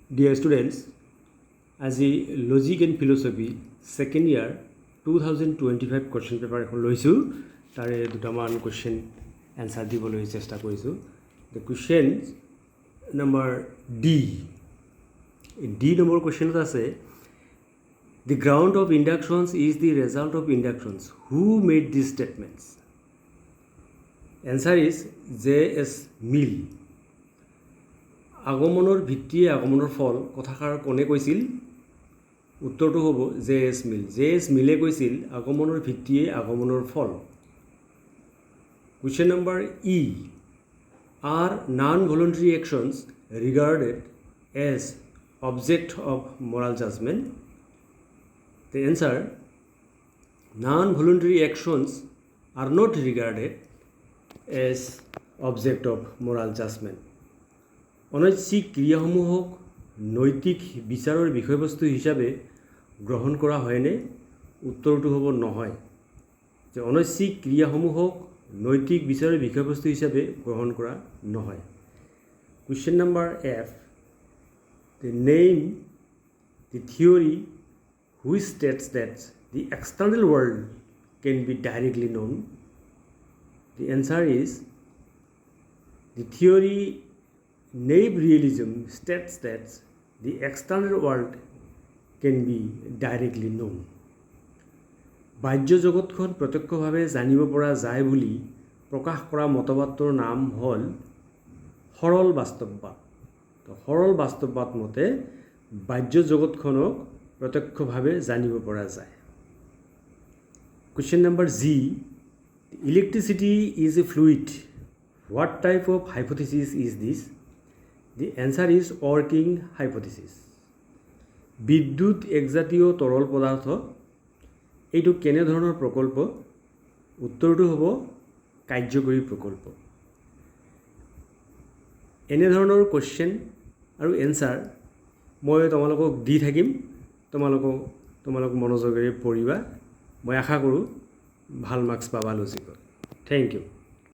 Dear students, আজি logic and philosophy second year 2025 question paper এখন লৈছোঁ তাৰে দুটামান কুৱেশ্যন এনচাৰ দিবলৈ চেষ্টা কৰিছোঁ the question number D number কুৱেশ্যনত আছে the ground of inductions is the result of inductions who made this statements answer is J.S. Mill আগমনৰ ভিত্তিয়ে আগমনৰ ফল কথাষাৰ কোনে কৈছিল উত্তৰটো হ'ব J.S. মিল J.S. মিলে কৈছিল আগমনৰ ভিত্তিয়ে আগমনৰ ফল question number E are non voluntary actions regarded as object of moral judgement the answer non voluntary actions are not regarded as object of moral judgement অনৈচ্ছিক ক্ৰিয়াসমূহক নৈতিক বিচাৰৰ বিষয়বস্তু হিচাপে গ্ৰহণ কৰা হয়নে উত্তৰটো হ'ব নহয় যে অনৈচ্ছিক ক্ৰিয়াসমূহক নৈতিক বিচাৰৰ বিষয়বস্তু হিচাপে গ্ৰহণ কৰা নহয় question number F the name the theory which states that the external world can be directly known the answer is the theory naive realism states that the external world can be directly known বাহ্য জগতখন প্ৰত্যক্ষভাৱে জানিব পৰা যায় বুলি প্ৰকাশ কৰা মতবাদটোৰ নাম হ'ল সৰল বাস্তৱবাদ তো সৰল বাস্তৱবাদ মতে বাহ্য জগতখনক প্ৰত্যক্ষভাৱে জানিব পৰা যায় question number G electricity is a fluid what type of hypothesis is this The answer is working hypothesis. বিদ্যুৎ একজাতীয় তৰল পদাৰ্থ এইটো কেনেধৰণৰ প্ৰকল্প উত্তৰটো হ'ব কাৰ্যকৰী প্ৰকল্প এনেধৰণৰ কুৱেশ্যন আৰু এনচাৰ মই তোমালোকক দি থাকিম তোমালোক মনোযোগেৰে পঢ়িবা মই আশা কৰোঁ ভাল মাৰ্কছ পাবা লজিকত থেংক ইউ